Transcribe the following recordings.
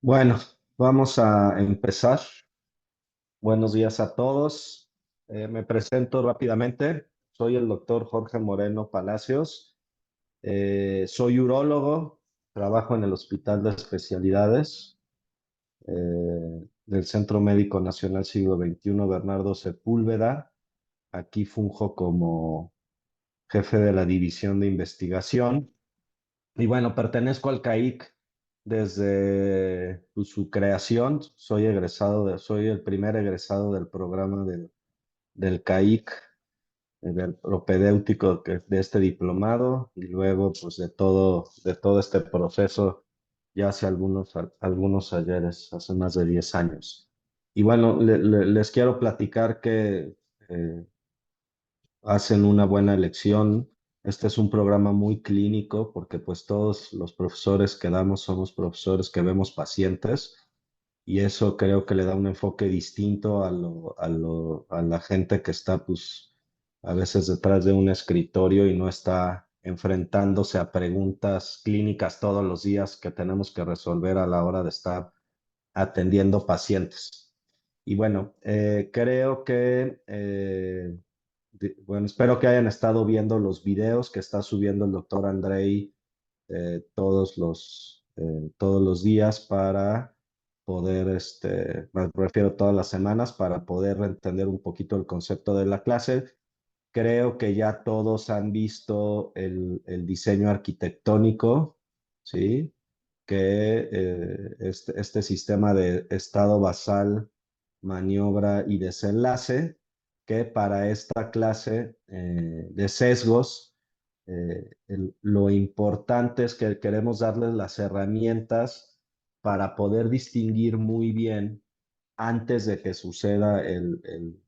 Bueno, vamos a empezar. Buenos días a todos. Me presento rápidamente. Soy el doctor Jorge Moreno Palacios. Soy urólogo, trabajo en el Hospital de Especialidades del Centro Médico Nacional Siglo XXI Bernardo Sepúlveda. Aquí funjo como jefe de la división de investigación. Y bueno, pertenezco al CAIC desde pues, su creación. Soy el primer egresado del programa del CAIC, del propedéutico de este diplomado, y luego pues de todo este proceso ya hace algunos ayeres, hace más de 10 años. Y bueno, les quiero platicar que eh, hacen una buena elección. Este es un programa muy clínico porque pues todos los profesores que damos somos profesores que vemos pacientes, y eso creo que le da un enfoque distinto a la gente que está pues a veces detrás de un escritorio y no está enfrentándose a preguntas clínicas todos los días que tenemos que resolver a la hora de estar atendiendo pacientes. Y bueno, creo que bueno, espero que hayan estado viendo los videos que está subiendo el doctor Andrei todos los días para poder, me refiero todas las semanas, para poder entender un poquito el concepto de la clase. Creo que ya todos han visto el diseño arquitectónico, ¿sí? Que este sistema de estado basal, maniobra y desenlace, que para esta clase de sesgos, lo importante es que queremos darles las herramientas para poder distinguir muy bien antes de que suceda en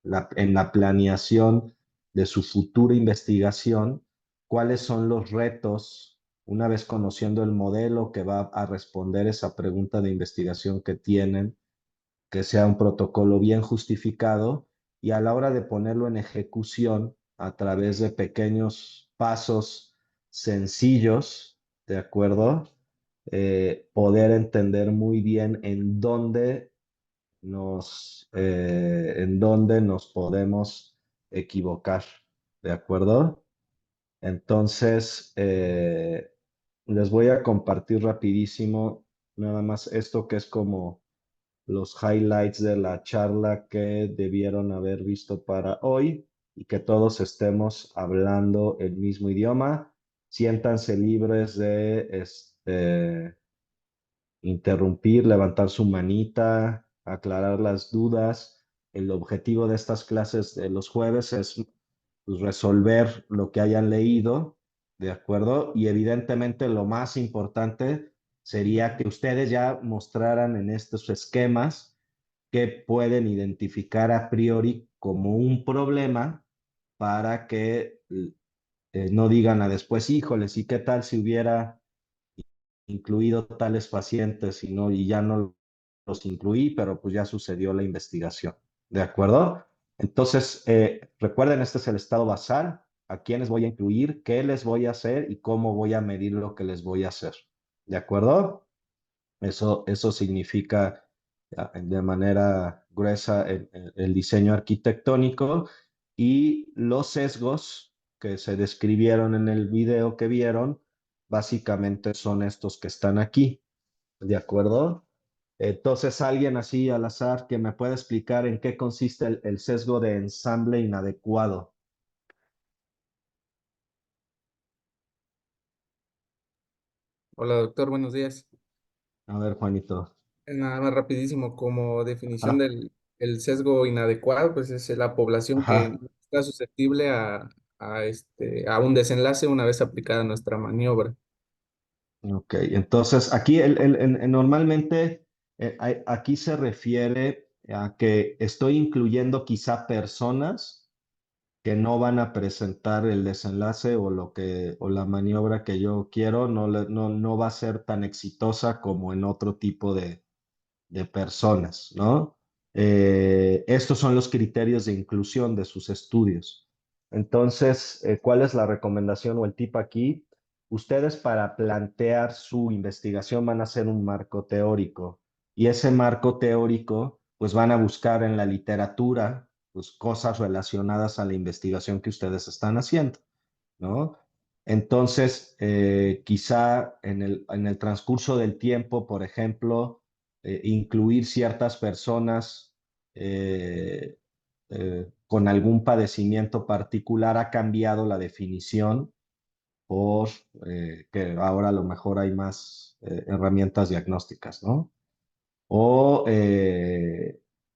la planeación de su futura investigación, cuáles son los retos, una vez conociendo el modelo que va a responder esa pregunta de investigación que tienen, que sea un protocolo bien justificado, y a la hora de ponerlo en ejecución a través de pequeños pasos sencillos, ¿de acuerdo? Poder entender muy bien en dónde nos podemos equivocar, ¿de acuerdo? Entonces, les voy a compartir rapidísimo nada más esto que es como los highlights de la charla que debieron haber visto para hoy, y que todos estemos hablando el mismo idioma. Siéntanse libres de interrumpir, levantar su manita, aclarar las dudas. El objetivo de estas clases de los jueves es pues, resolver lo que hayan leído, ¿de acuerdo? Y evidentemente lo más importante sería que ustedes ya mostraran en estos esquemas que pueden identificar a priori como un problema, para que no digan a después, híjoles, ¿y qué tal si hubiera incluido tales pacientes y ya no los incluí, pero pues ya sucedió la investigación? ¿De acuerdo? Entonces, recuerden, este es el estado basal, a quiénes voy a incluir, qué les voy a hacer y cómo voy a medir lo que les voy a hacer. ¿De acuerdo? Eso significa de manera gruesa el diseño arquitectónico, y los sesgos que se describieron en el video que vieron, básicamente son estos que están aquí, ¿de acuerdo? Entonces, alguien así al azar que me pueda explicar en qué consiste el sesgo de ensamble inadecuado. Hola doctor, buenos días. A ver, Juanito. Nada más rapidísimo, como definición Ajá, del el sesgo inadecuado, pues es la población que ajá. no está susceptible a un desenlace una vez aplicada nuestra maniobra. Ok, entonces aquí normalmente aquí se refiere a que estoy incluyendo quizá personas que no van a presentar el desenlace, o la maniobra que yo quiero no va a ser tan exitosa como en otro tipo de personas, ¿no? Estos son los criterios de inclusión de sus estudios. Entonces, ¿cuál es la recomendación o el tip aquí? ustedes para plantear su investigación van a hacer un marco teórico y ese marco teórico pues van a buscar en la literatura pues cosas relacionadas a la investigación que ustedes están haciendo, ¿no? Entonces, quizá en el transcurso del tiempo, por ejemplo, incluir ciertas personas con algún padecimiento particular ha cambiado la definición por que ahora a lo mejor hay más herramientas diagnósticas, ¿no? O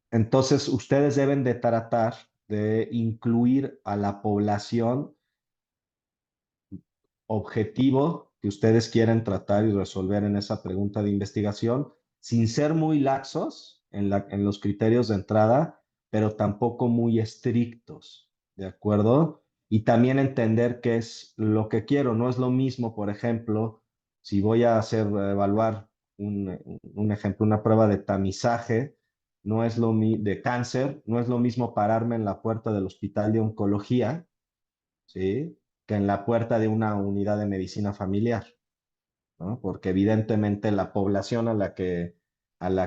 entonces ustedes deben de tratar de incluir a la población objetivo que ustedes quieren tratar y resolver en esa pregunta de investigación, sin ser muy laxos en los criterios de entrada, pero tampoco muy estrictos, ¿de acuerdo? Y también entender qué es lo que quiero. No es lo mismo, por ejemplo, si voy a evaluar un ejemplo, una prueba de tamizaje, no es de cáncer, no es lo mismo pararme en la puerta del hospital de oncología, ¿sí? Que en la puerta de una unidad de medicina familiar, ¿no? Porque evidentemente la población a la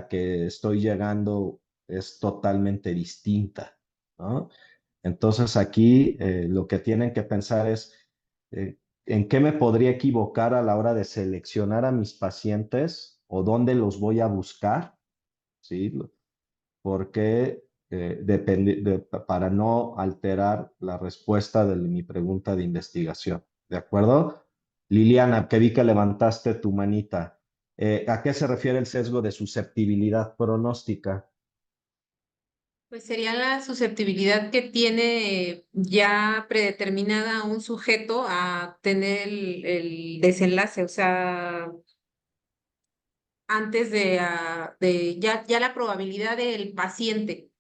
que estoy llegando es totalmente distinta, ¿no? Entonces aquí lo que tienen que pensar es en qué me podría equivocar a la hora de seleccionar a mis pacientes o dónde los voy a buscar, ¿sí? Porque para no alterar la respuesta de mi pregunta de investigación. ¿De acuerdo? Liliana, que vi que levantaste tu manita. ¿A qué se refiere el sesgo de susceptibilidad pronóstica? Pues sería la susceptibilidad que tiene ya predeterminada un sujeto a tener el desenlace, o sea, antes de ya la probabilidad del paciente.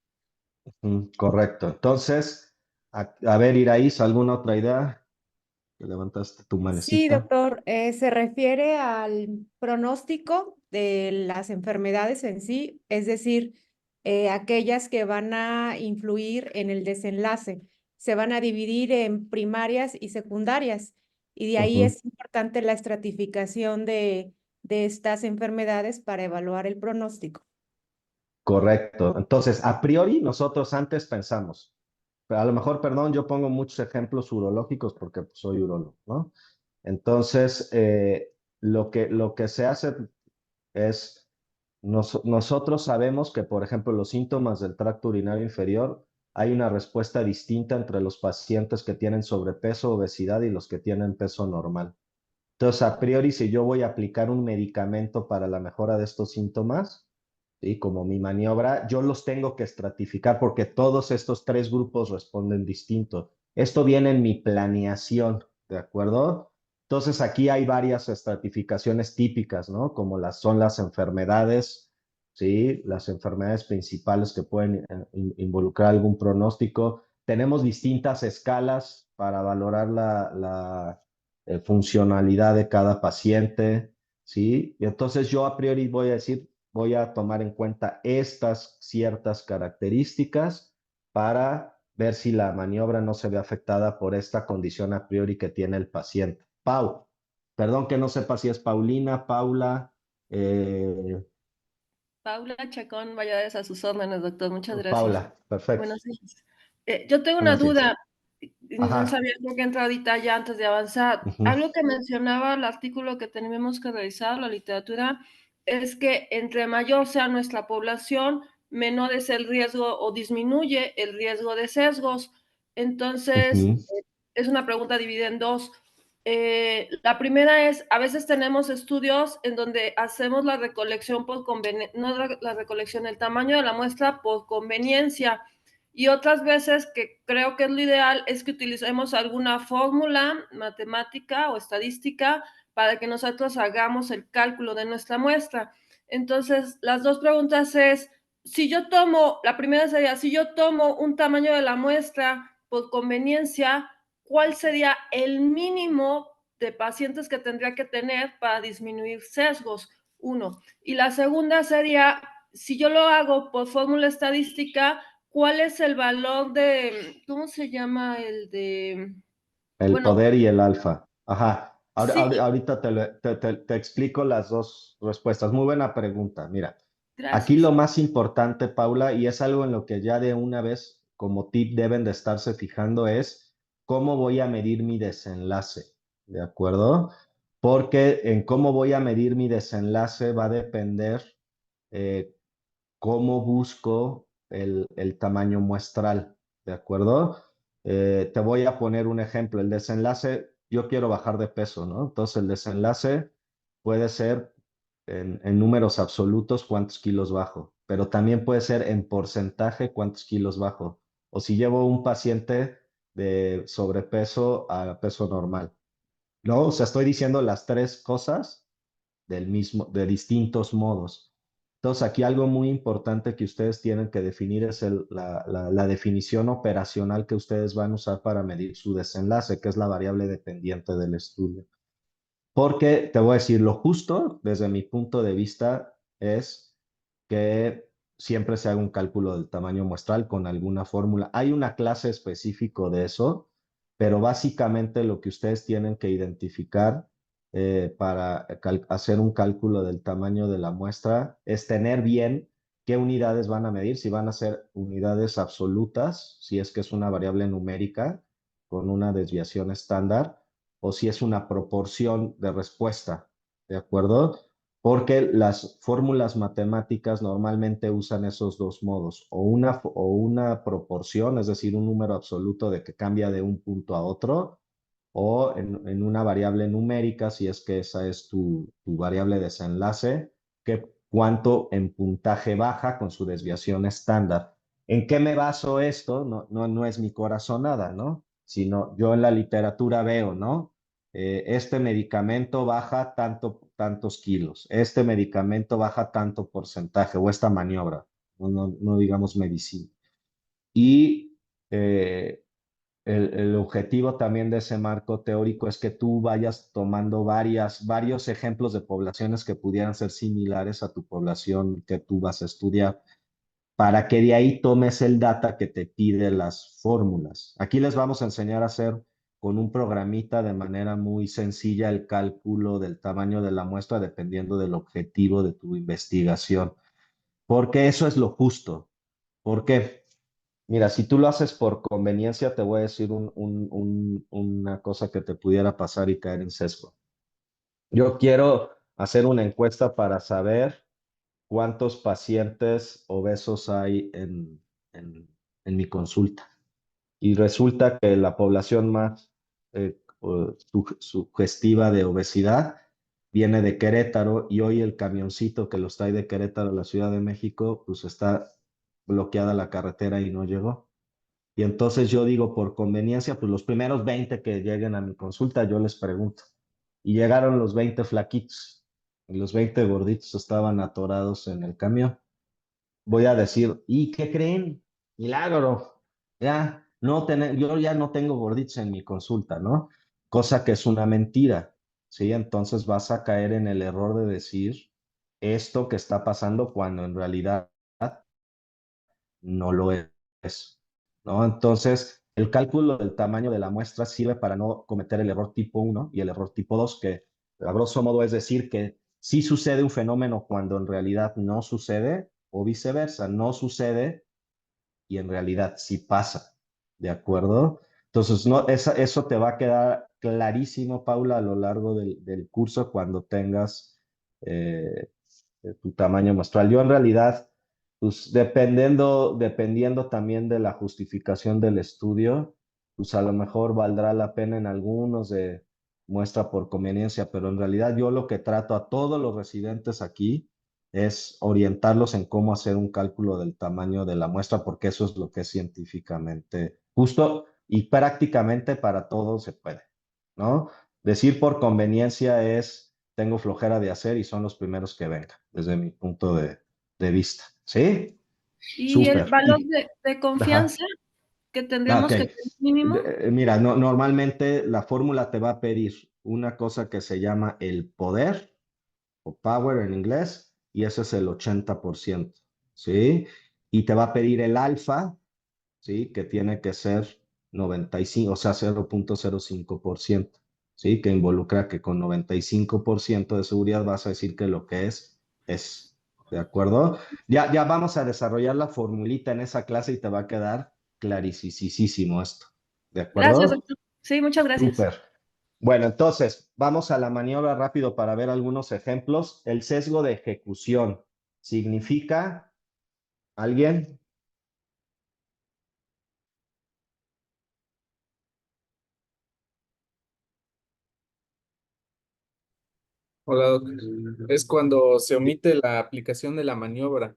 Correcto. Entonces, a ver, Iraíz, ¿alguna otra idea? Que levantaste tu Sí, manecita. doctor, se refiere al pronóstico de las enfermedades en sí, es decir, aquellas que van a influir en el desenlace. Se van a dividir en primarias y secundarias, y de ahí Ujú. es importante la estratificación de estas enfermedades para evaluar el pronóstico. Correcto. Entonces, a priori, nosotros antes pensamos, pero a lo mejor, perdón, yo pongo muchos ejemplos urológicos porque pues, soy urólogo, ¿no? Entonces, lo que se hace es, nosotros sabemos que, por ejemplo, los síntomas del tracto urinario inferior, hay una respuesta distinta entre los pacientes que tienen sobrepeso, obesidad y los que tienen peso normal. Entonces, a priori, si yo voy a aplicar un medicamento para la mejora de estos síntomas, ¿sí? Como mi maniobra, yo los tengo que estratificar porque todos estos tres grupos responden distinto. Esto viene en mi planeación, ¿de acuerdo? Entonces, aquí hay varias estratificaciones típicas, ¿no? Como son las enfermedades, ¿sí? Las enfermedades principales que pueden involucrar algún pronóstico. Tenemos distintas escalas para valorar la funcionalidad de cada paciente, ¿sí? Y entonces yo a priori voy a decir, voy a tomar en cuenta estas ciertas características para ver si la maniobra no se ve afectada por esta condición a priori que tiene el paciente. Pau, perdón que no sepa si es Paulina, Paula, eh, Paula Chacón Valladares a sus órdenes, doctor. Muchas gracias. Paula, perfecto. Buenos días. Yo tengo una Buenos días. duda. No Ajá. sabía por qué entrar ahorita ya antes de avanzar. Ujú, Algo que mencionaba el artículo que tenemos que revisar, la literatura, es que entre mayor sea nuestra población, menor es el riesgo o disminuye el riesgo de sesgos. Entonces, ujú, es una pregunta dividida en dos. La primera es, a veces tenemos estudios en donde hacemos la recolección por conveniencia, no la recolección, el tamaño de la muestra por conveniencia, y otras veces que creo que es lo ideal es que utilicemos alguna fórmula matemática o estadística para que nosotros hagamos el cálculo de nuestra muestra. Entonces, las dos preguntas es, si yo tomo, la primera sería, si yo tomo un tamaño de la muestra por conveniencia, ¿cuál sería el mínimo de pacientes que tendría que tener para disminuir sesgos? Uno. Y la segunda sería, si yo lo hago por fórmula estadística, ¿cuál es el valor de, cómo se llama el de, el bueno, poder y el alfa. Ajá. Sí, Ahorita te explico las dos respuestas. Muy buena pregunta. Mira, aquí gracias. lo más importante, Paula, y es algo en lo que ya de una vez como tip deben de estarse fijando, es cómo voy a medir mi desenlace, ¿de acuerdo? Porque en cómo voy a medir mi desenlace va a depender eh, cómo busco el tamaño muestral, ¿de acuerdo? Te voy a poner un ejemplo. El desenlace, yo quiero bajar de peso, ¿no? Entonces el desenlace puede ser en números absolutos cuántos kilos bajo, pero también puede ser en porcentaje cuántos kilos bajo. O si llevo un paciente de sobrepeso a peso normal, ¿no? O sea, estoy diciendo las tres cosas de distintos modos. Entonces, aquí algo muy importante que ustedes tienen que definir es la definición operacional que ustedes van a usar para medir su desenlace, que es la variable dependiente del estudio. Porque te voy a decir, lo justo desde mi punto de vista es que siempre se haga un cálculo del tamaño muestral con alguna fórmula. Hay una clase específico de eso, pero básicamente lo que ustedes tienen que identificar para hacer un cálculo del tamaño de la muestra es tener bien qué unidades van a medir, si van a ser unidades absolutas, si es que es una variable numérica con una desviación estándar, o si es una proporción de respuesta, ¿de acuerdo? Porque las fórmulas matemáticas normalmente usan esos dos modos, o una proporción, es decir, un número absoluto de que cambia de un punto a otro, o en una variable numérica, si es que esa es tu variable desenlace, que cuánto en puntaje baja con su desviación estándar. ¿En qué me baso esto? No es mi corazonada, ¿no? Sino yo en la literatura veo, ¿no? Este medicamento baja tantos kilos, este medicamento baja tanto porcentaje, o esta maniobra, no digamos medicina. Y el objetivo también de ese marco teórico es que tú vayas tomando varios ejemplos de poblaciones que pudieran ser similares a tu población que tú vas a estudiar, para que de ahí tomes el data que te pide las fórmulas. Aquí les vamos a enseñar a hacer con un programita de manera muy sencilla el cálculo del tamaño de la muestra dependiendo del objetivo de tu investigación, porque eso es lo justo. ¿Por qué? Mira, si tú lo haces por conveniencia, te voy a decir una cosa que te pudiera pasar y caer en sesgo. Yo quiero hacer una encuesta para saber cuántos pacientes obesos hay en mi consulta. Y resulta que la población más sugestiva de obesidad viene de Querétaro, y hoy el camioncito que los trae de Querétaro a la Ciudad de México, pues está bloqueada la carretera y no llegó. Y entonces yo digo, por conveniencia, pues los primeros 20 que lleguen a mi consulta, yo les pregunto. Y llegaron los 20 flaquitos, y los 20 gorditos estaban atorados en el camión. Voy a decir, ¿y qué creen? Milagro, yo ya no tengo gorditos en mi consulta, ¿no? Cosa que es una mentira, ¿sí? Entonces vas a caer en el error de decir esto que está pasando cuando en realidad no lo es, ¿no? Entonces, el cálculo del tamaño de la muestra sirve para no cometer el error tipo 1 y el error tipo 2, que a grosso modo es decir que sí sucede un fenómeno cuando en realidad no sucede, o viceversa, no sucede y en realidad sí pasa, ¿de acuerdo? Entonces, no, eso te va a quedar clarísimo, Paula, a lo largo del curso cuando tengas eh, tu tamaño muestral. Yo en realidad, pues dependiendo también de la justificación del estudio, pues a lo mejor valdrá la pena en algunos de muestra por conveniencia, pero en realidad yo lo que trato a todos los residentes aquí es orientarlos en cómo hacer un cálculo del tamaño de la muestra, porque eso es lo que es científicamente justo y prácticamente para todos se puede, ¿no? Decir por conveniencia es, tengo flojera de hacer y son los primeros que vengan, desde mi punto de vista. ¿Sí? Y el Súper. valor de Ajá. confianza que Ok. tendríamos que tener mínimo. Mira, normalmente la fórmula te va a pedir una cosa que se llama el poder, o power en inglés, y ese es el 80%, ¿sí? Y te va a pedir el alfa, ¿sí? Que tiene que ser 95, o sea, 0.05%, ¿sí? Que involucra que con 95% de seguridad vas a decir que lo que es. ¿De acuerdo? Ya vamos a desarrollar la formulita en esa clase y te va a quedar claricisísimo esto. ¿De Gracias, acuerdo? doctor. Sí, muchas gracias. Súper. Bueno, entonces, vamos a la maniobra rápido para ver algunos ejemplos. El sesgo de ejecución significa, ¿alguien? Hola, Doc. Es cuando se omite la aplicación de la maniobra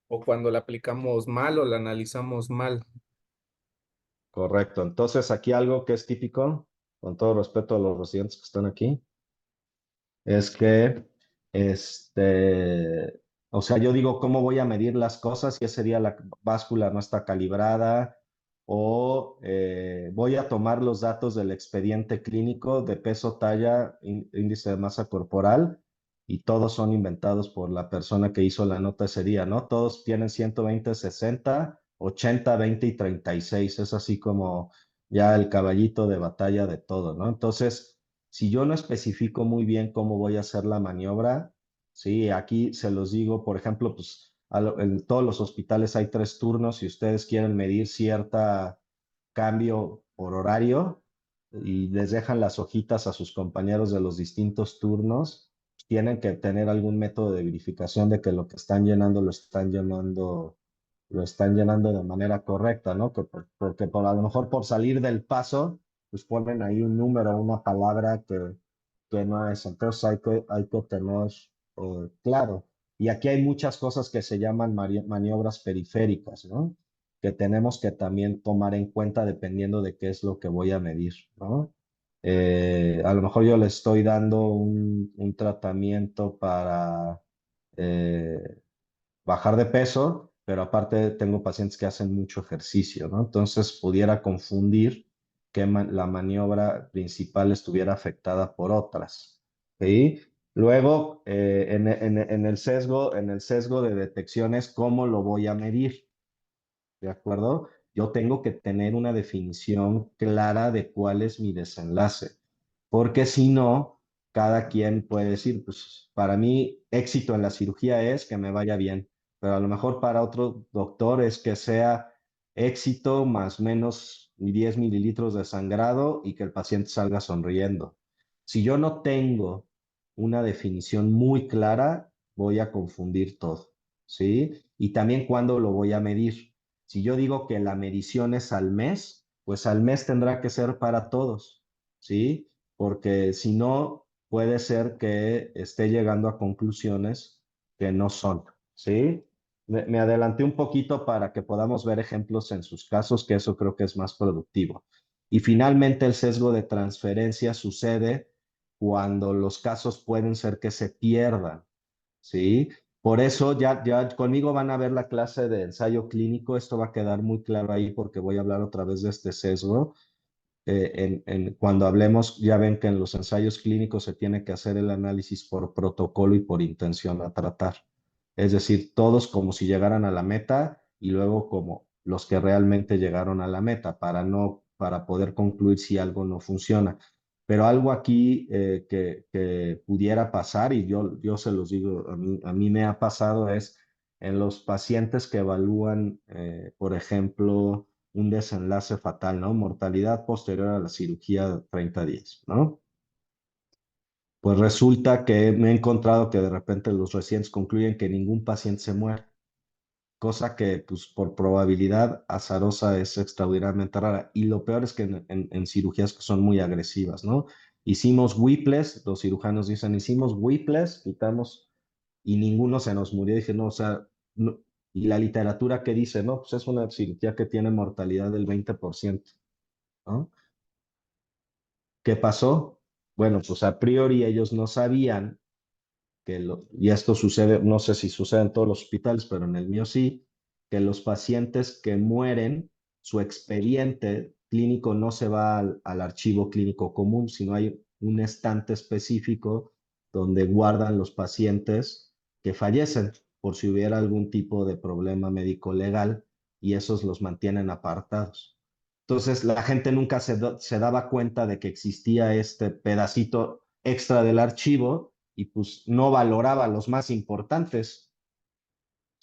o cuando la aplicamos mal o la analizamos mal. Correcto. Entonces, aquí algo que es típico, con todo respeto a los residentes que están aquí, es que, o sea, yo digo, ¿cómo voy a medir las cosas si ese día la báscula no está calibrada? O voy a tomar los datos del expediente clínico de peso, talla, índice de masa corporal, y todos son inventados por la persona que hizo la nota ese día, ¿no? Todos tienen 120, 60, 80, 20 y 36. Es así como ya el caballito de batalla de todo, ¿no? Entonces, si yo no especifico muy bien cómo voy a hacer la maniobra, sí, aquí se los digo, por ejemplo, pues en todos los hospitales hay 3 turnos. Si ustedes quieren medir cierta cambio por horario y les dejan las hojitas a sus compañeros de los distintos turnos, tienen que tener algún método de verificación de que lo que están llenando lo están llenando de manera correcta, ¿no? Porque a lo mejor por salir del paso, pues ponen ahí un número, una palabra que no es. Entonces hay que tener claro. Y aquí hay muchas cosas que se llaman maniobras periféricas, ¿no? Que tenemos que también tomar en cuenta dependiendo de qué es lo que voy a medir, ¿no? A lo mejor yo le estoy dando un tratamiento para bajar de peso, pero aparte tengo pacientes que hacen mucho ejercicio, ¿no? Entonces pudiera confundir que la maniobra principal estuviera afectada por otras, ¿sí? Luego, en el sesgo de detecciones, ¿cómo lo voy a medir? ¿De acuerdo? Yo tengo que tener una definición clara de cuál es mi desenlace, porque si no, cada quien puede decir, pues para mí éxito en la cirugía es que me vaya bien, pero a lo mejor para otro doctor es que sea éxito más menos 10 mililitros de sangrado y que el paciente salga sonriendo. Si yo no tengo una definición muy clara, voy a confundir todo, ¿sí? Y también cuándo lo voy a medir. Si yo digo que la medición es al mes, pues al mes tendrá que ser para todos, ¿sí? Porque si no, puede ser que esté llegando a conclusiones que no son, ¿sí? Me adelanté un poquito para que podamos ver ejemplos en sus casos, que eso creo que es más productivo. Y finalmente, el sesgo de transferencia sucede cuando los casos pueden ser que se pierdan, ¿sí? Por eso ya conmigo van a ver la clase de ensayo clínico. Esto va a quedar muy claro ahí porque voy a hablar otra vez de este sesgo. Cuando hablemos, ya ven que en los ensayos clínicos se tiene que hacer el análisis por protocolo y por intención a tratar. Es decir, todos como si llegaran a la meta y luego como los que realmente llegaron a la meta para poder concluir si algo no funciona. Pero algo aquí que pudiera pasar, y yo se los digo, a mí me ha pasado, es en los pacientes que evalúan, por ejemplo, un desenlace fatal, ¿no? Mortalidad posterior a la cirugía de 30 días, ¿no? Pues resulta que me he encontrado que de repente los residentes concluyen que ningún paciente se muere, cosa que pues por probabilidad azarosa es extraordinariamente rara. Y lo peor es que en cirugías que son muy agresivas, ¿no? Hicimos Whiples, los cirujanos dicen, hicimos Whiples, quitamos y ninguno se nos murió. Dije, no, o sea, no. Y la literatura que dice, no, pues es una cirugía que tiene mortalidad del 20%, ¿no? ¿Qué pasó? Bueno, pues a priori ellos no sabían y esto sucede, no sé si sucede en todos los hospitales, pero en el mío sí, que los pacientes que mueren, su expediente clínico no se va al archivo clínico común, sino hay un estante específico donde guardan los pacientes que fallecen por si hubiera algún tipo de problema médico legal y esos los mantienen apartados. Entonces la gente nunca se daba cuenta de que existía este pedacito extra del archivo y pues no valoraba los más importantes,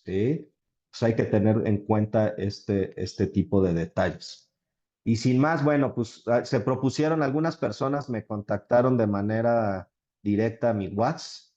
¿sí? Pues hay que tener en cuenta este tipo de detalles. Y sin más, bueno, pues se propusieron, algunas personas me contactaron de manera directa a mi WhatsApp,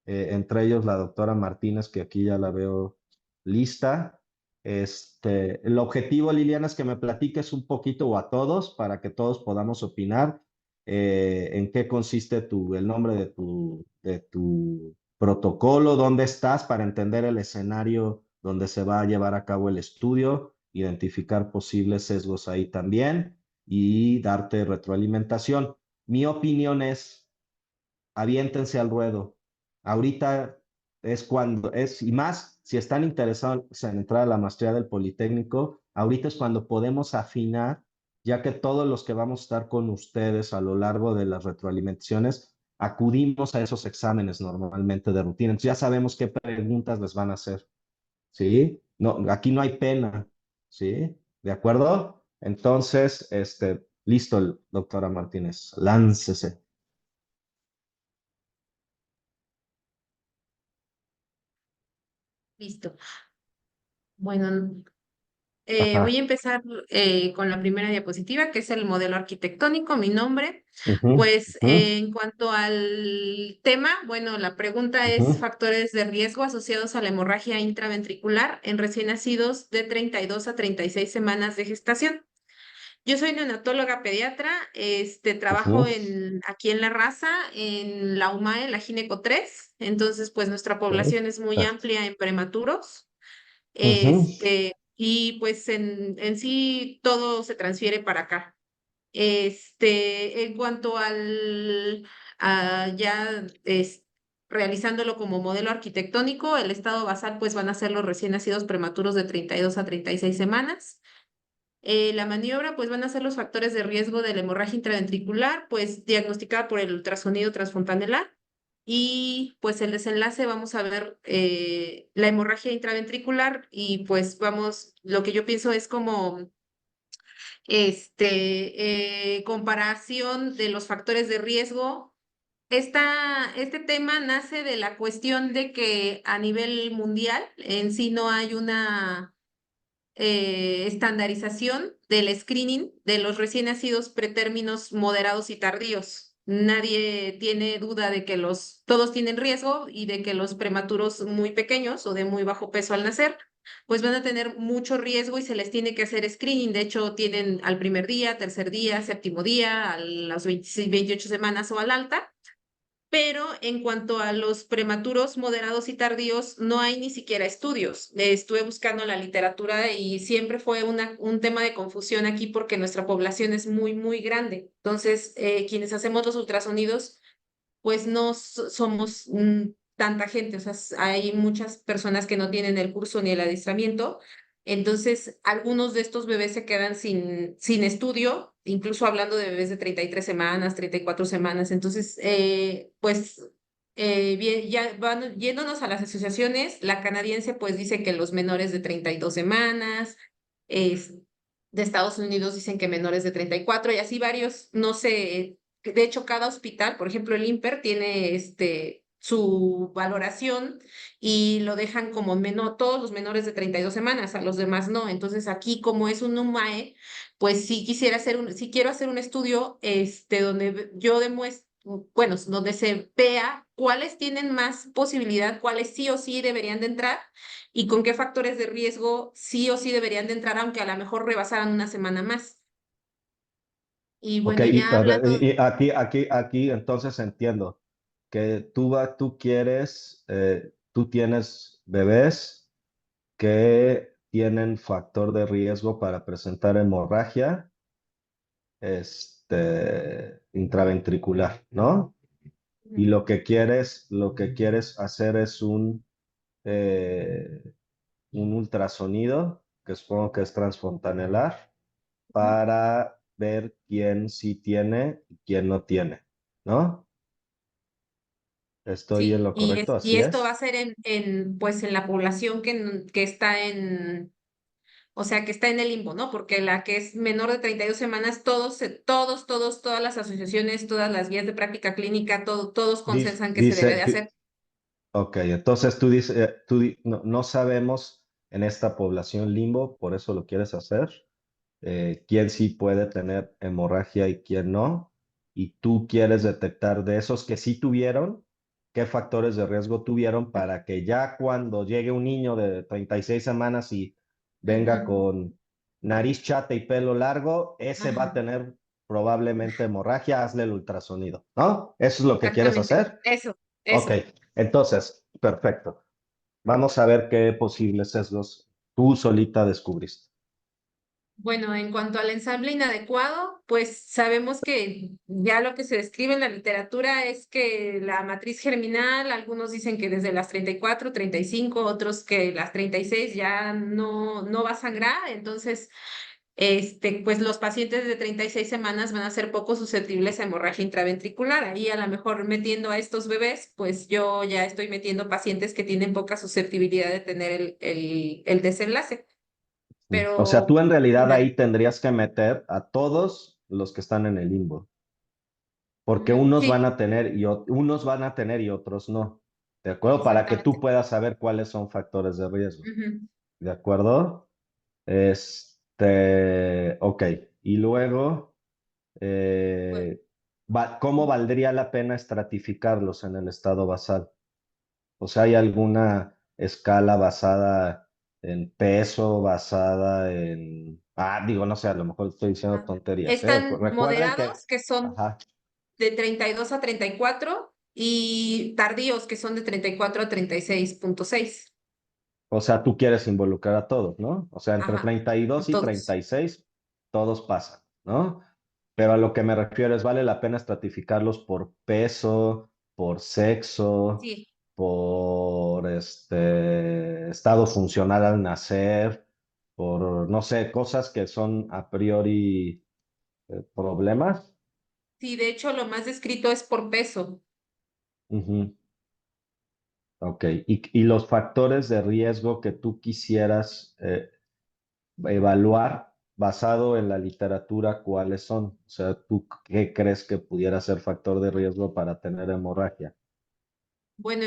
entre ellos la doctora Martínez, que aquí ya la veo lista. El objetivo, Liliana, es que me platiques un poquito o a todos para que todos podamos opinar en qué consiste el nombre de tu protocolo, dónde estás para entender el escenario donde se va a llevar a cabo el estudio, identificar posibles sesgos ahí también y darte retroalimentación. Mi opinión es, aviéntense al ruedo. Ahorita es cuando es, y más si están interesados en entrar a la maestría del Politécnico, ahorita es cuando podemos afinar, ya que todos los que vamos a estar con ustedes a lo largo de las retroalimentaciones, acudimos a esos exámenes normalmente de rutina. Entonces ya sabemos qué preguntas les van a hacer, ¿sí? No, aquí no hay pena, ¿sí? ¿De acuerdo? Entonces, listo, doctora Martínez, láncese. Listo. Bueno, voy a Ajá. empezar con la primera diapositiva, que es el modelo arquitectónico, mi nombre. Ujú, Pues ujú, en cuanto al tema, bueno, la pregunta es ujú. factores de riesgo asociados a la hemorragia intraventricular en recién nacidos de 32 a 36 semanas de gestación. Yo soy neonatóloga pediatra, trabajo Ujú, aquí en La Raza, en la UMAE, la Gineco 3. Entonces, pues nuestra ok, población es muy perfecto. amplia en prematuros. Ujú, Y pues en sí todo se transfiere para acá. En cuanto ya realizándolo como modelo arquitectónico, el estado basal pues van a ser los recién nacidos prematuros de 32 a 36 semanas. La maniobra pues van a ser los factores de riesgo de la hemorragia intraventricular, pues diagnosticada por el ultrasonido transfontanelar. Y pues el desenlace vamos a ver la hemorragia intraventricular y pues vamos, lo que yo pienso es como comparación de los factores de riesgo. Este tema nace de la cuestión de que a nivel mundial en sí no hay una estandarización del screening de los recién nacidos pretérminos moderados y tardíos. Nadie tiene duda de que todos tienen riesgo y de que los prematuros muy pequeños o de muy bajo peso al nacer, pues van a tener mucho riesgo y se les tiene que hacer screening. De hecho, tienen al primer día, tercer día, séptimo día, a las 26, 28 semanas o al alta. Pero en cuanto a los prematuros moderados y tardíos, no hay ni siquiera estudios. Estuve buscando la literatura y siempre fue un tema de confusión aquí porque nuestra población es muy, muy grande. Entonces, quienes hacemos los ultrasonidos, pues no somos tanta gente, o sea, hay muchas personas que no tienen el curso ni el adiestramiento, entonces algunos de estos bebés se quedan sin estudio, incluso hablando de bebés de 33 semanas, 34 semanas, entonces, bien, ya yéndonos a las asociaciones, la canadiense pues dice que los menores de 32 semanas, es, de Estados Unidos dicen que menores de 34 y así varios, no sé. De hecho, cada hospital, por ejemplo, el IMPER tiene su valoración y lo dejan como todos los menores de 32 semanas, a los demás no. Entonces, aquí, como es un UMAE, pues sí quiero hacer un estudio donde yo demuestre, bueno, donde se vea cuáles tienen más posibilidad, cuáles sí o sí deberían de entrar y con qué factores de riesgo sí o sí deberían de entrar, aunque a lo mejor rebasaran una semana más. Y ok, bueno, ya hablando. y aquí entonces entiendo que tú quieres, tú tienes bebés que tienen factor de riesgo para presentar hemorragia, intraventricular, ¿no? Y lo que quieres hacer es un ultrasonido, que supongo que es transfontanelar, para ver quién sí tiene y quién no tiene, ¿no? ¿Estoy en Sí, lo correcto? y ¿Así esto va a es? ser pues en la población que está o sea, que está en el limbo, ¿no? Porque la que es menor de 32 semanas, todas las asociaciones, todas las guías de práctica clínica, todos consensan que se debe de hacer. Ok, entonces tú dices, no sabemos en esta población limbo, por eso lo quieres hacer, quién sí puede tener hemorragia y quién no, y tú quieres detectar de esos que sí tuvieron, qué factores de riesgo tuvieron para que ya cuando llegue un niño de 36 semanas y venga con nariz chata y pelo largo, ese va a Ajá. tener probablemente hemorragia, hazle el ultrasonido, ¿no? ¿Eso es lo que quieres Exactamente. hacer? Eso. Ok, entonces, perfecto. Vamos a ver qué posibles sesgos tú solita descubriste. Bueno, en cuanto al ensamble inadecuado, pues sabemos que ya lo que se describe en la literatura es que la matriz germinal, algunos dicen que desde las 34, 35, otros que las 36 ya no va a sangrar, entonces, pues los pacientes de 36 semanas van a ser poco susceptibles a hemorragia intraventricular. Ahí a lo mejor metiendo a estos bebés, pues yo ya estoy metiendo pacientes que tienen poca susceptibilidad de tener el desenlace. O sea, tú Pero en realidad ahí tendrías que meter a todos los que están en el limbo, porque unos sí, van a tener unos van a tener y otros no. ¿De acuerdo? Para que tú exactamente. puedas saber cuáles son factores de riesgo. Ujú. ¿De acuerdo? Ok. Y luego, Pues, eh, ¿cómo valdría la pena estratificarlos en el estado basal? O sea, ¿hay alguna escala basada en peso, basada en... digo, no sé, a lo mejor estoy diciendo tonterías, ¿eh? están Recuerden que... moderados, que son Ajá. de 32 a 34, y tardíos, que son de 34 a 36.6. O sea, tú quieres involucrar a todos, ¿no? O sea, entre Ajá, 32 y todos. 36, todos pasan, ¿no? Pero a lo que me refiero es, ¿vale la pena estratificarlos por peso, por sexo, Sí, por estado funcional al nacer, por, no sé, cosas que son a priori problemas? sí, de hecho lo más descrito es por peso. Ujú. Ok. Y los factores de riesgo que tú quisieras evaluar basado en la literatura, ¿cuáles son? O sea, ¿tú qué crees que pudiera ser factor de riesgo para tener hemorragia? Bueno,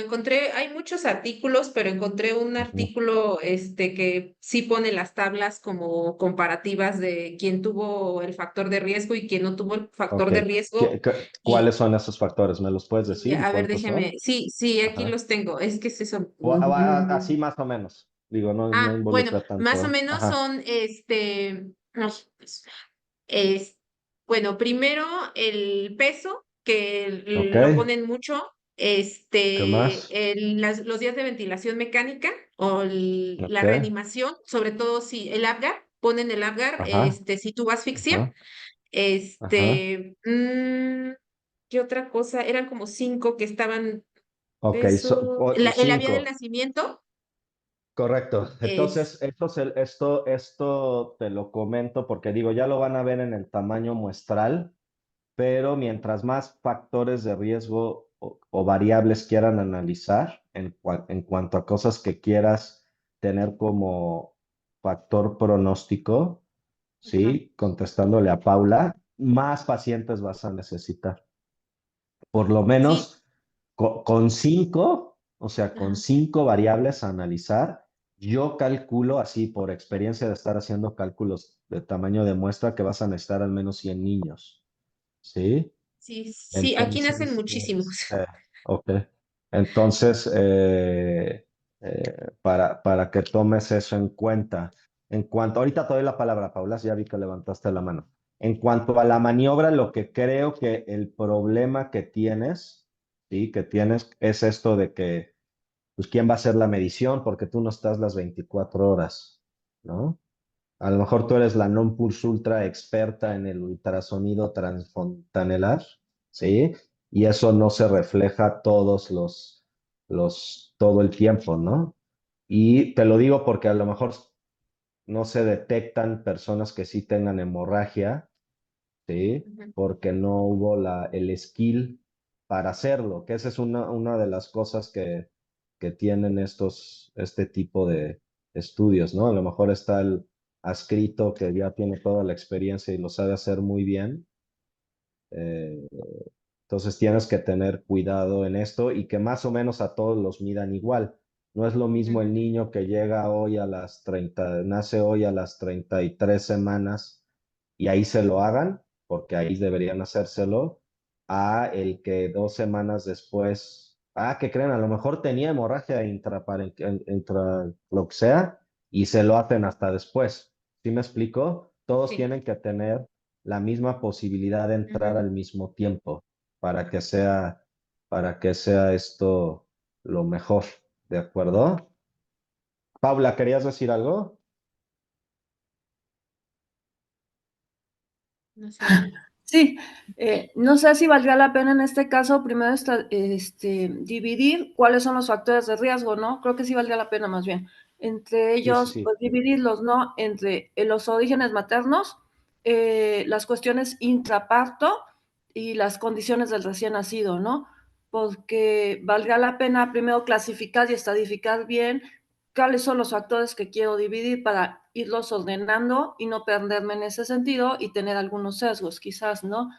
hay muchos artículos, pero encontré un Ujú. artículo que sí pone las tablas como comparativas de quién tuvo el factor de riesgo y quién no tuvo el factor Ok. de riesgo. ¿Cuáles Y son esos factores? ¿Me los puedes decir y a ver, cuántos son? déjeme. Sí, aquí Ajá. los tengo. Es que se son. Así más o menos. Digo, no Bueno, involucra más o tanto. menos Ajá. son ay, pues, es, bueno, primero el peso, que Ok. lo ponen mucho, ¿Qué más? los días de ventilación mecánica o Ok. la reanimación, sobre todo si el Apgar, ponen el Apgar, Ajá. si tuvo asfixia, Ajá. Ajá. ¿qué otra cosa? Eran como 5 que estaban, Ok. peso, la vía del Cinco. nacimiento, Correcto. es, Entonces, esto te lo comento porque digo, ya lo van a ver en el tamaño muestral, pero mientras más factores de riesgo o variables quieran analizar en cuanto a cosas que quieras tener como factor pronóstico, ajá, ¿sí? Contestándole a Paula, más pacientes vas a necesitar. Por lo sí, menos con cinco, o sea, con ajá. 5 variables a analizar, yo calculo así por experiencia de estar haciendo cálculos de tamaño de muestra que vas a necesitar al menos 100 niños, ¿sí? Sí, aquí nacen Entonces, muchísimos. ok. Entonces, para que tomes eso en cuenta. Ahorita te doy la palabra, Paula, ya vi que levantaste la mano. En cuanto a la maniobra, lo que creo que el problema que tienes, ¿sí? Que tienes es esto de que, pues, ¿quién va a hacer la medición? Porque tú no estás las 24 horas, ¿no? A lo mejor tú eres la non plus ultra experta en el ultrasonido transfontanelar, ¿sí? Y eso no se refleja todo el tiempo, ¿no? Y te lo digo porque a lo mejor no se detectan personas que sí tengan hemorragia, ¿sí? Ujú. Porque no hubo el skill para hacerlo, que esa es una de las cosas que tienen este tipo de estudios, ¿no? A lo mejor está adscrito que ya tiene toda la experiencia y lo sabe hacer muy bien. Entonces tienes que tener cuidado en esto y que más o menos a todos los midan igual. No es lo mismo el niño que llega hoy a las 30, nace hoy a las 33 semanas y ahí se lo hagan, porque ahí deberían hacérselo, a el que 2 semanas después, que creen, a lo mejor tenía hemorragia intra lo que sea, y se lo hacen hasta después. ¿Sí me explico? Todos Sí. tienen que tener la misma posibilidad de entrar al mismo tiempo para que sea esto lo mejor, ¿de acuerdo? Paula, ¿querías decir algo? No sé. Sí, no sé si valdría la pena en este caso primero dividir cuáles son los factores de riesgo, ¿no? Creo que sí valdría la pena más bien. Entre Sí, sí, ellos, sí. pues dividirlos, ¿no? Entre los orígenes maternos, las cuestiones intraparto y las condiciones del recién nacido, ¿no? Porque valdría la pena primero clasificar y estadificar bien cuáles son los factores que quiero dividir para irlos ordenando y no perderme en ese sentido y tener algunos sesgos, quizás, ¿no?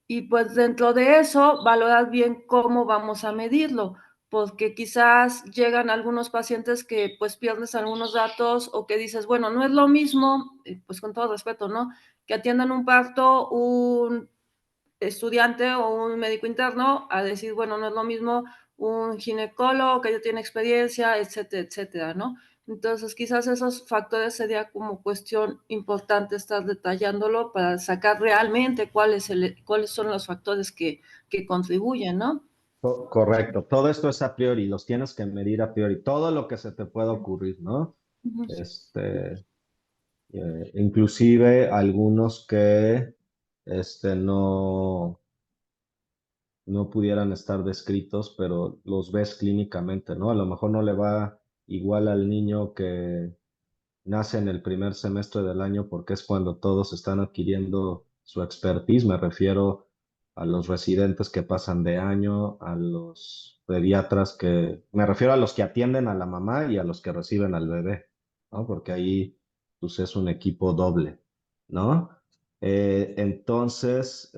Y pues dentro de eso, valorar bien cómo vamos a medirlo, porque quizás llegan algunos pacientes que pues pierdes algunos datos o que dices, bueno, no es lo mismo, pues con todo respeto, ¿no? Que atiendan un parto, un estudiante o un médico interno a decir, bueno, no es lo mismo un ginecólogo que ya tiene experiencia, etcétera, etcétera, ¿no? Entonces, quizás esos factores sería como cuestión importante estar detallándolo para sacar realmente cuáles son los factores que contribuyen, ¿no? Correcto, todo esto es a priori, los tienes que medir a priori, todo lo que se te pueda ocurrir, ¿no? Ujú. Inclusive algunos que no pudieran estar descritos, pero los ves clínicamente, ¿no? A lo mejor no le va igual al niño que nace en el primer semestre del año porque es cuando todos están adquiriendo su expertise. Me refiero a los residentes que pasan de año, a los pediatras me refiero a los que atienden a la mamá y a los que reciben al bebé, ¿no? Porque ahí pues es un equipo doble, ¿no? Entonces,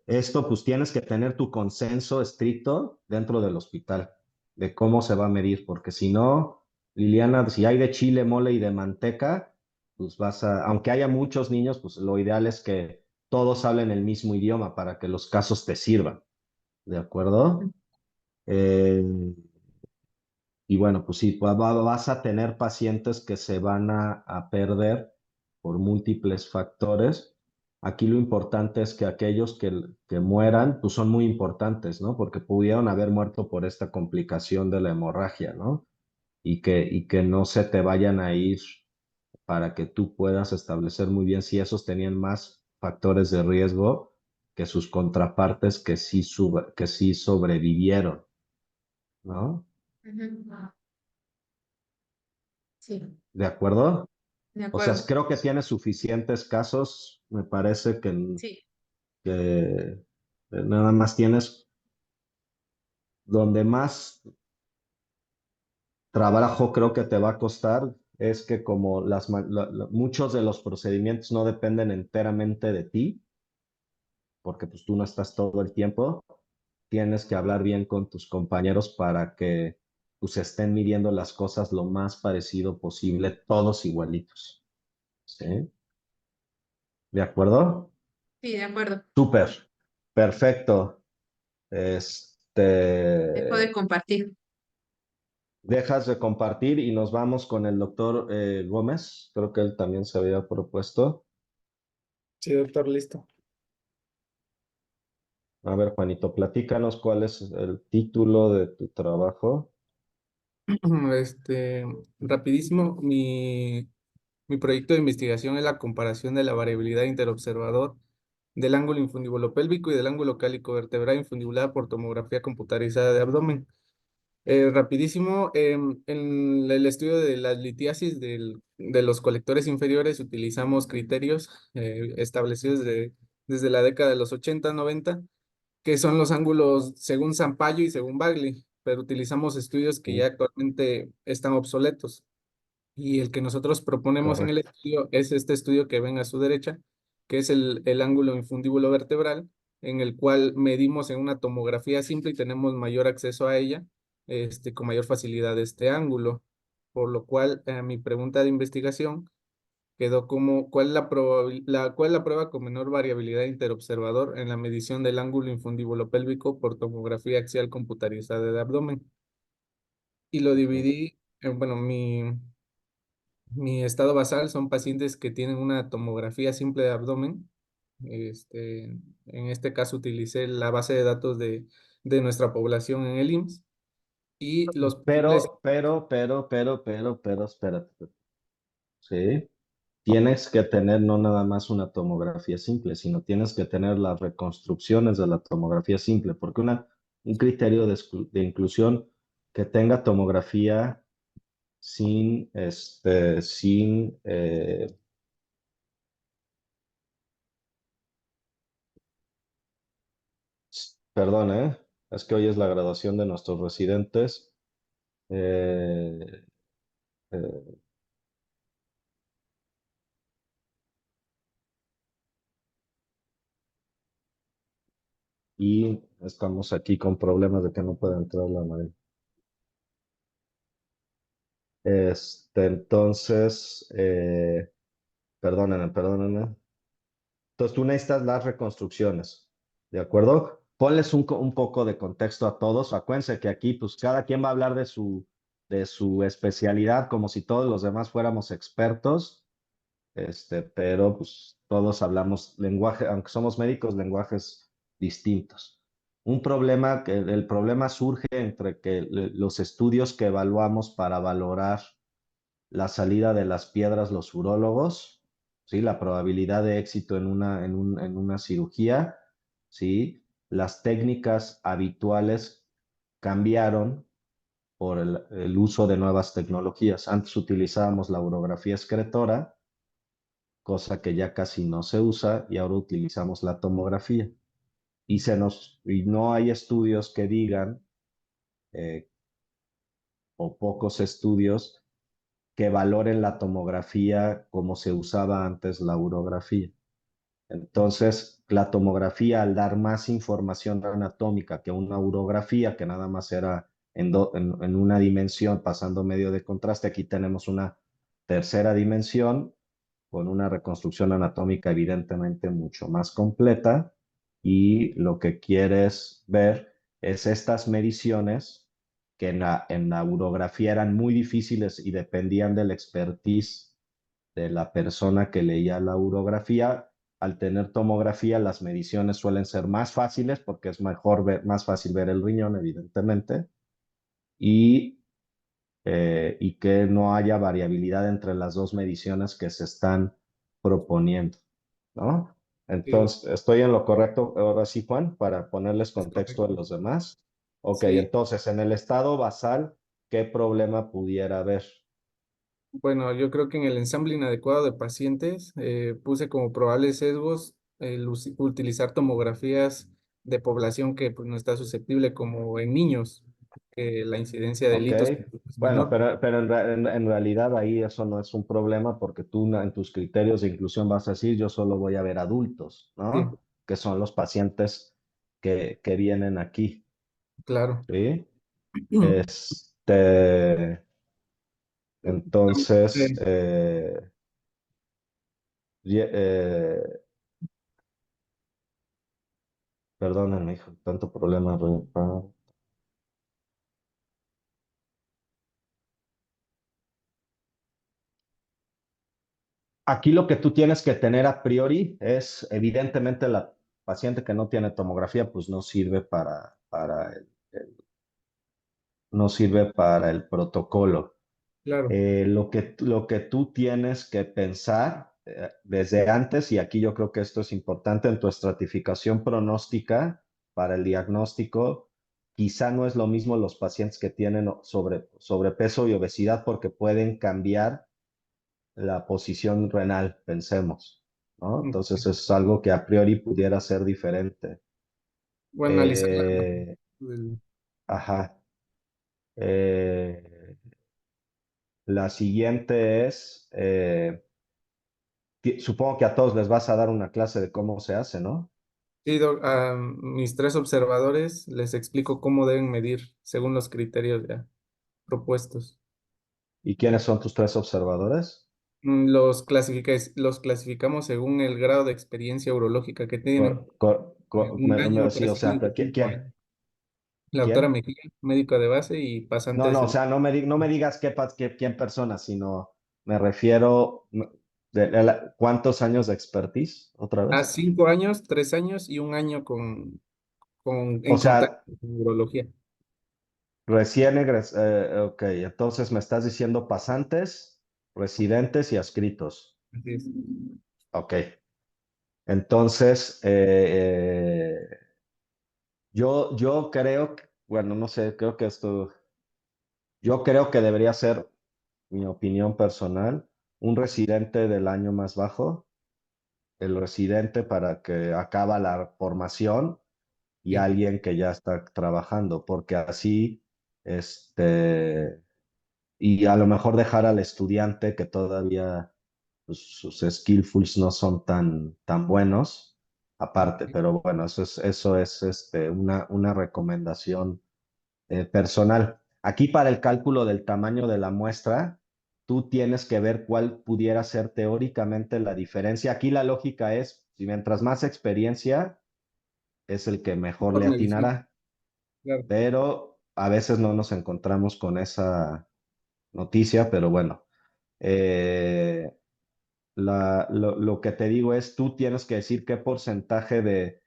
esto pues tienes que tener tu consenso estricto dentro del hospital de cómo se va a medir, porque si no, Liliana, si hay de chile, mole y de manteca, pues aunque haya muchos niños, pues lo ideal es que todos hablen el mismo idioma para que los casos te sirvan, ¿de acuerdo? Eh, y bueno, pues sí, vas a tener pacientes que se van a perder por múltiples factores. Aquí lo importante es que aquellos que mueran, pues son muy importantes, ¿no? Porque pudieron haber muerto por esta complicación de la hemorragia, ¿no? Y que no se te vayan a ir para que tú puedas establecer muy bien si esos tenían más factores de riesgo que sus contrapartes que sí sobrevivieron, ¿no? Ujú. Sí, ¿De acuerdo? de O sea, acuerdo. creo que tiene suficientes casos, me parece Sí. que nada más tienes donde más trabajo creo que te va a costar es que como muchos de los procedimientos no dependen enteramente de ti, porque pues tú no estás todo el tiempo, tienes que hablar bien con tus compañeros para que pues estén midiendo las cosas lo más parecido posible, todos igualitos. ¿Sí? ¿De acuerdo? Sí, de acuerdo. Súper, perfecto. Dejo de compartir. Dejas de compartir y nos vamos con el doctor Gómez. Creo que él también se había propuesto. Sí, doctor, listo. A ver, Juanito, platícanos cuál es el título de tu trabajo. Rapidísimo, mi proyecto de investigación es la comparación de la variabilidad interobservador del ángulo infundíbulo pélvico y del ángulo cálico vertebral infundibulada por tomografía computarizada de abdomen. Rapidísimo, en el estudio de la litiasis de los colectores inferiores utilizamos criterios establecidos desde la década de los 80, 90, que son los ángulos según Sampaio y según Bagley, pero utilizamos estudios que ya actualmente están obsoletos. Y el que nosotros proponemos en el Correcto. estudio es este estudio que ven a su derecha, que es el ángulo infundíbulo vertebral, en el cual medimos en una tomografía simple y tenemos mayor acceso a ella, con mayor facilidad este ángulo. Por lo cual, mi pregunta de investigación quedó como, ¿cuál es la prueba con menor variabilidad interobservador en la medición del ángulo infundíbulo pélvico por tomografía axial computarizada de abdomen? Y lo dividí, bueno, mi estado basal son pacientes que tienen una tomografía simple de abdomen. En este caso utilicé la base de datos de nuestra población en el IMSS y los posibles. Espérate. Sí. Tienes que tener no nada más una tomografía simple, sino tienes que tener las reconstrucciones de la tomografía simple, porque un criterio de inclusión que tenga tomografía sin, perdón, es que hoy es la graduación de nuestros residentes. eh, eh, y estamos aquí con problemas de que no puede entrar la madre. Entonces, perdónenme. Entonces tú necesitas las reconstrucciones, ¿de acuerdo? Ponles un poco de contexto a todos. Acuérdense que aquí, pues cada quien va a hablar de su especialidad, como si todos los demás fuéramos expertos, pero pues todos hablamos lenguaje, aunque somos médicos, lenguajes distintos. El problema surge entre que los estudios que evaluamos para valorar la salida de las piedras los urólogos, ¿sí? La probabilidad de éxito en una cirugía, ¿sí? Las técnicas habituales cambiaron por el uso de nuevas tecnologías. Antes utilizábamos la urografía excretora, cosa que ya casi no se usa, y ahora utilizamos la tomografía. Y no hay estudios que digan, eh, o pocos estudios, que valoren la tomografía como se usaba antes la urografía. Entonces, la tomografía, al dar más información anatómica que una urografía, que nada más era en una dimensión pasando medio de contraste, aquí tenemos una tercera dimensión con una reconstrucción anatómica evidentemente mucho más completa, y lo que quieres ver es estas mediciones que en la urografía eran muy difíciles y dependían del expertise de la persona que leía la urografía. Al tener tomografía, las mediciones suelen ser más fáciles porque es más fácil ver el riñón, evidentemente, y, y que no haya variabilidad entre las dos mediciones que se están proponiendo, ¿no? Sí, Entonces, ¿estoy en lo correcto ahora sí, Juan, para ponerles es contexto a correcto. los demás? Ok, Sí, entonces, en el estado basal, ¿qué problema pudiera haber? bueno, yo creo que en el ensamble inadecuado de pacientes puse como probables sesgos utilizar tomografías de población que pues, no está susceptible, como en niños, que la incidencia de Ok, delitos es bueno, menor. pero en realidad ahí eso no es un problema porque tú en tus criterios de inclusión vas a decir yo solo voy a ver adultos, Sí, ¿no? Que son los pacientes que vienen aquí, claro. ¿sí? Entonces, Eh, ye- eh, perdónenme, hijo, tanto problema. Aquí lo que tú tienes que tener a priori es, evidentemente, la paciente que no tiene tomografía, pues no sirve no sirve para el protocolo. claro, Lo que tú tienes que pensar desde antes, y aquí yo creo que esto es importante en tu estratificación pronóstica para el diagnóstico, quizá no es lo mismo los pacientes que tienen sobrepeso y obesidad porque pueden cambiar la posición renal, pensemos, ¿no? Entonces es algo que a priori pudiera ser diferente. voy a analizar Eh, 'el- ajá. Eh, La siguiente es, supongo que a todos les vas a dar una clase de cómo se hace, ¿no? Sí, a mis 3 observadores les explico cómo deben medir según los criterios ya propuestos. ¿Y quiénes son tus 3 observadores? Los clasificamos según el grado de experiencia urológica que tienen. Un año, Sí, o sea, prácticamente pero 5 años. La doctora ¿quién? Mejía, médico de base y No, pasantes no, o sea, no me digas quién persona, sino me refiero cuántos años de expertise, otra a vez. 5 años, 3 años y un año O en contacto sea, con urología. ok, entonces me estás diciendo pasantes, residentes y adscritos. Así es. Ok, entonces yo creo, bueno, no sé, yo creo que debería ser, mi opinión personal, un residente del año más bajo, el residente para que acaba la formación y Sí, alguien que ya está trabajando, porque así, este, y a lo mejor dejar al estudiante que todavía pues, sus skillfuls no son tan buenos, aparte, ok. pero bueno, eso es una recomendación personal. Aquí para el cálculo del tamaño de la muestra, tú tienes que ver cuál pudiera ser teóricamente la diferencia. Aquí la lógica es, si mientras más experiencia, es el que mejor Por le medición, atinará, claro. pero a veces no nos encontramos con esa noticia, pero bueno. Eh, lo que te digo es, tú tienes que decir qué porcentaje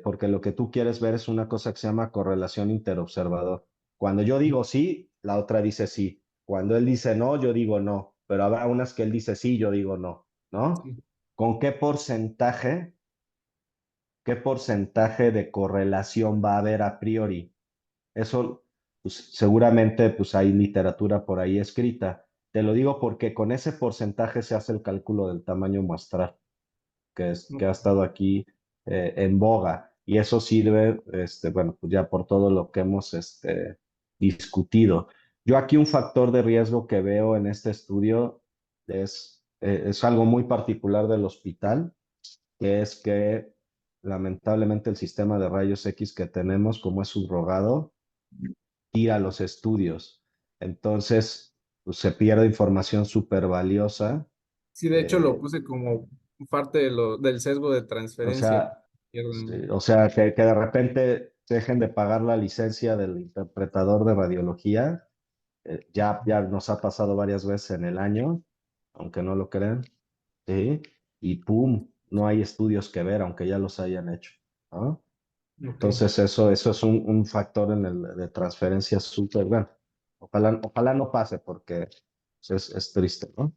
porque lo que tú quieres ver es una cosa que se llama correlación interobservador. Cuando yo digo sí, la otra dice sí. Cuando él dice no, yo digo no. Pero habrá unas que él dice sí, yo digo no, ¿no? Sí, ¿Con qué porcentaje de correlación va a haber a priori? Eso, pues, seguramente pues, hay literatura por ahí escrita. Te lo digo porque con ese porcentaje se hace el cálculo del tamaño muestral, que ha ok. estado aquí en boga. Y eso sirve, bueno, pues ya por todo lo que hemos discutido. Yo aquí un factor de riesgo que veo en este estudio es algo muy particular del hospital, que es que lamentablemente el sistema de rayos X que tenemos, como es subrogado, tira los estudios. Entonces, pues, se pierde información súper valiosa. Sí, de hecho lo eh, puse como parte del sesgo de o transferencia. sea, que de repente dejen de pagar la licencia del interpretador de radiología. Ya nos ha pasado varias veces en el año, aunque no lo crean. ¿Sí? Y ¡pum! No hay estudios que ver, aunque ya los hayan hecho, ¿no? Ok, Entonces, eso es un factor de transferencia súper bueno. Ojalá no pase porque es triste, ¿no?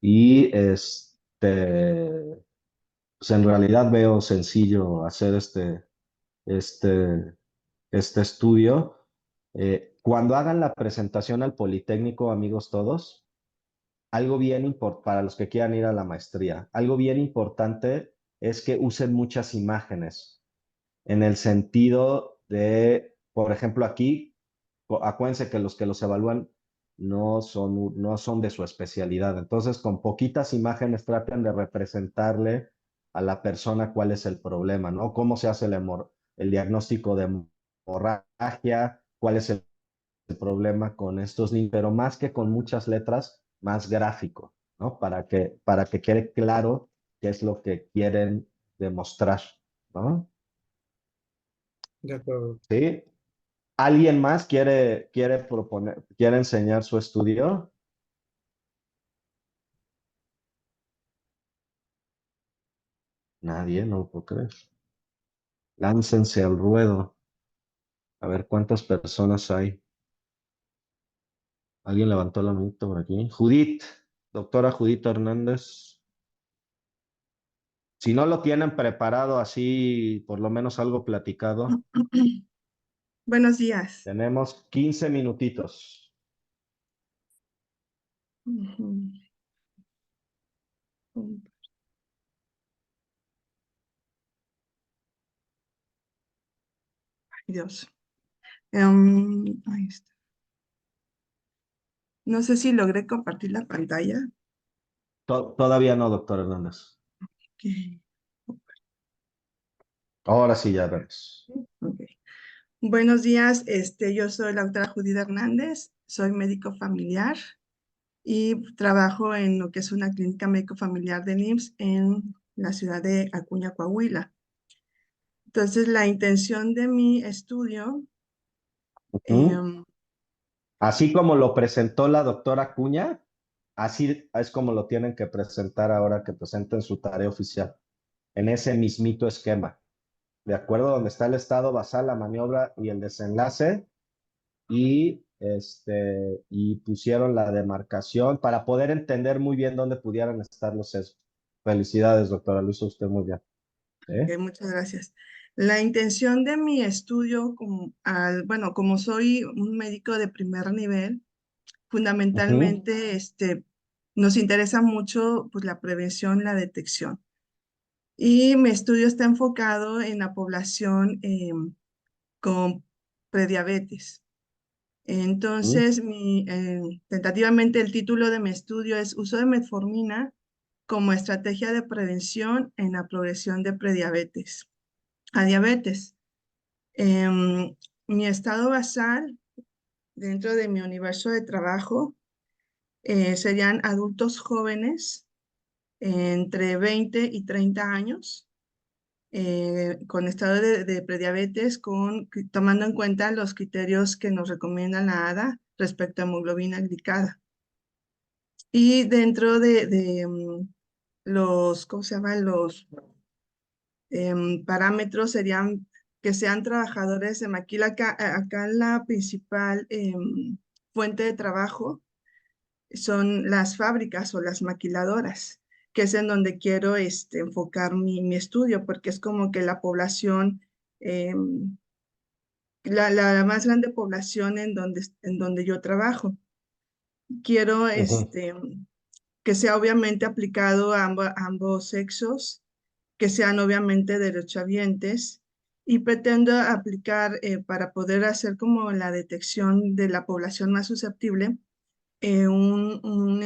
sí, Y pues en realidad veo sencillo hacer este, este estudio. Cuando hagan la presentación al Politécnico, amigos todos, algo bien importante para los que quieran ir a la maestría, algo bien importante es que usen muchas imágenes en el sentido de, por ejemplo, aquí, acuérdense que los evalúan no son de su especialidad. Entonces, con poquitas imágenes traten de representarle a la persona cuál es el problema, ¿no? Cómo se hace el diagnóstico de hemorragia, cuál es el problema con estos niños, pero más que con muchas letras, más gráfico, ¿no? Para que quede claro qué es lo que quieren demostrar, ¿no? de acuerdo. ¿Sí? ¿Alguien más quiere enseñar su estudio? Nadie, no lo puedo creer. Láncense al ruedo. A ver cuántas personas hay. ¿Alguien levantó la manito por aquí? Judith, doctora Judith Hernández. Si no lo tienen preparado así, por lo menos algo platicado, Buenos días. tenemos 15 minutitos. Ujú. Ay, Dios. Ahí está. No sé si logré compartir la pantalla. Todavía no, doctor Hernández. Ok, Ahora sí ya vemos. ok. Buenos días, yo soy la doctora Judith Hernández, soy médico familiar y trabajo en lo que es una clínica médico familiar de IMSS en la ciudad de Acuña, Coahuila. Entonces, la intención de mi estudio, Ujú. Así como lo presentó la doctora Cuña, así es como lo tienen que presentar ahora que presenten su tarea oficial, en ese mismito esquema, de acuerdo, donde está el estado basal, la maniobra y el desenlace, y pusieron la demarcación para poder entender muy bien dónde pudieran estar los sesgos. Felicidades, doctora, lo hizo usted muy bien. muchas gracias. La intención de mi estudio, bueno, como soy un médico de primer nivel, fundamentalmente nos interesa mucho pues, la prevención, la detección. Y mi estudio está enfocado en la población con prediabetes. Entonces, tentativamente el título de mi estudio es Uso de metformina como estrategia de prevención en la progresión de prediabetes a diabetes. Mi estado basal dentro de mi universo de trabajo serían adultos jóvenes entre 20 y 30 años con estado de prediabetes, tomando en cuenta los criterios que nos recomienda la ADA respecto a hemoglobina glicada. Y dentro de los, ¿cómo se llama? Los parámetros serían que sean trabajadores de maquila. Acá la principal fuente de trabajo son las fábricas o las maquiladoras, que es en donde quiero enfocar mi estudio, porque es como que la población, la más grande población en donde yo trabajo. Quiero que sea obviamente aplicado a ambos sexos, que sean obviamente derechohabientes, y pretendo aplicar para poder hacer como la detección de la población más susceptible, un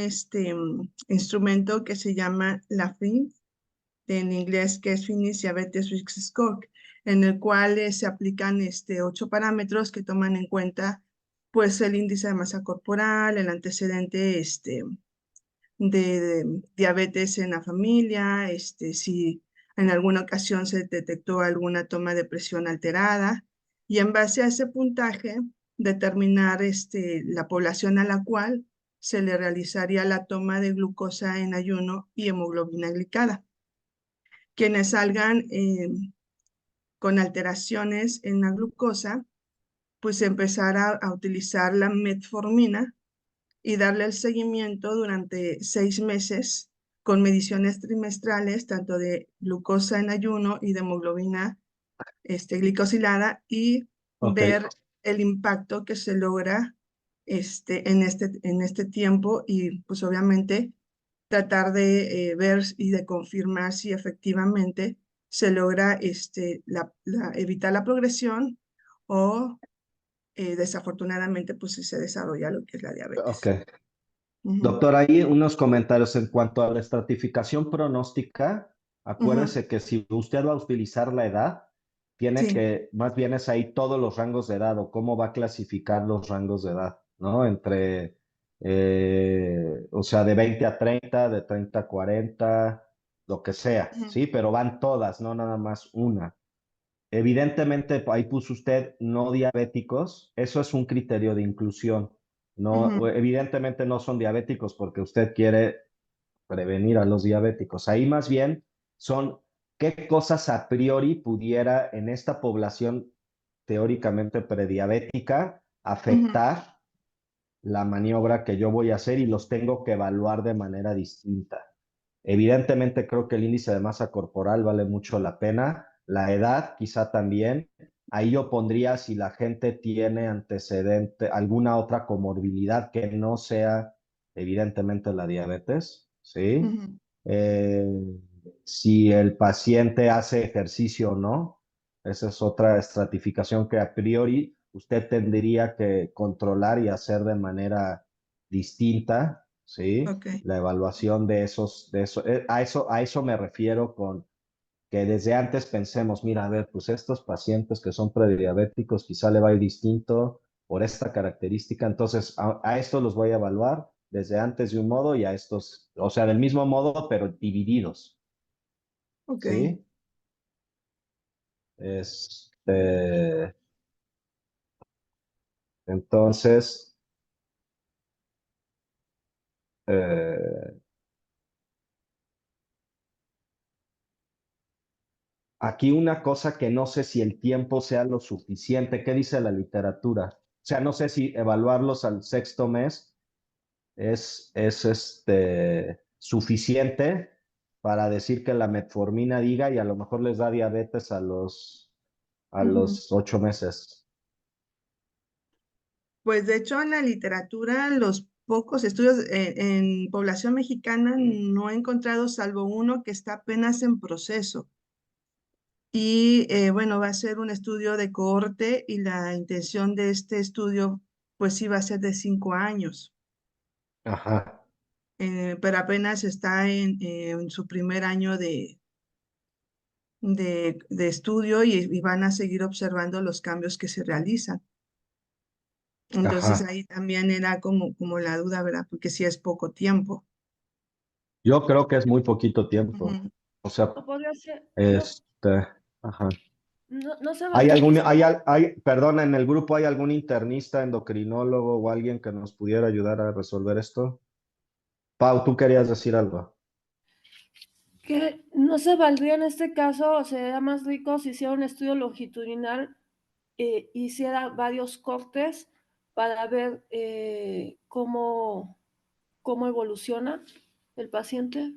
instrumento que se llama la FIN, en inglés, que es Finnish Diabetes Risk Score, en el cual se aplican 8 parámetros que toman en cuenta pues el índice de masa corporal, el antecedente de diabetes en la familia, si en alguna ocasión se detectó alguna toma de presión alterada, y en base a ese puntaje determinar la población a la cual se le realizaría la toma de glucosa en ayuno y hemoglobina glicada. Quienes salgan con alteraciones en la glucosa, pues empezar a utilizar la metformina y darle el seguimiento durante 6 meses con mediciones trimestrales, tanto de glucosa en ayuno y de hemoglobina glicosilada, y Ok. ver el impacto que se logra en este tiempo, y pues obviamente tratar de ver y de confirmar si efectivamente se logra evitar la progresión o desafortunadamente pues si se desarrolla lo que es la Ok. diabetes. Ujú, Doctor, hay unos comentarios en cuanto a la estratificación pronóstica. ujú, Acuérdese que si usted va a utilizar la edad, tiene sí, que, más bien es ahí todos los rangos de edad o cómo va a clasificar los rangos de edad, ¿no? O sea, de 20 a 30, de 30 a 40, lo que sea, ujú, ¿sí? Pero van todas, no nada más una. Evidentemente, ahí puso usted no diabéticos, eso es un criterio de inclusión. ujú, No, evidentemente no son diabéticos porque usted quiere prevenir a los diabéticos. Ahí más bien son qué cosas a priori pudiera en esta población teóricamente prediabética ujú, afectar la maniobra que yo voy a hacer y los tengo que evaluar de manera distinta. Evidentemente creo que el índice de masa corporal vale mucho la pena, la edad quizá también. Ahí yo pondría si la gente tiene antecedente, alguna otra comorbilidad que no sea evidentemente la diabetes, ¿sí? ujú, Eh, si el paciente hace ejercicio o no, esa es otra estratificación que a priori usted tendría que controlar y hacer de manera distinta, ¿sí? Ok. La evaluación de a eso me refiero con que desde antes pensemos, mira, a ver, pues estos pacientes que son prediabéticos quizá le va a ir distinto por esta característica, entonces a estos los voy a evaluar desde antes de un modo y a estos, o sea, del mismo modo, pero divididos, Ok. ¿sí? Entonces, eh, aquí una cosa que no sé si el tiempo sea lo suficiente. ¿Qué dice la literatura? O sea, no sé si evaluarlos al sexto mes es suficiente para decir que la metformina diga y a lo mejor les da diabetes a Ujú. los 8 meses. Pues de hecho en la literatura los pocos estudios en población mexicana no he encontrado salvo uno que está apenas en proceso. Y bueno, va a ser un estudio de cohorte y la intención de este estudio pues sí va a ser de 5 años. Ajá, Pero apenas está en su primer año de estudio y van a seguir observando los cambios que se realizan. Entonces ajá. ahí también era como la duda, ¿verdad? Porque sí es poco tiempo. Yo creo que es muy poquito tiempo. Ujú. O sea, No podría ser, ajá. no se ¿Hay valdría algún, quizá. perdón, en el grupo hay algún internista, endocrinólogo o alguien que nos pudiera ayudar a resolver esto? Pau, tú querías decir algo. Que no se valdría en este caso, o sería más rico si hiciera un estudio longitudinal, hiciera varios cortes para ver cómo evoluciona el paciente.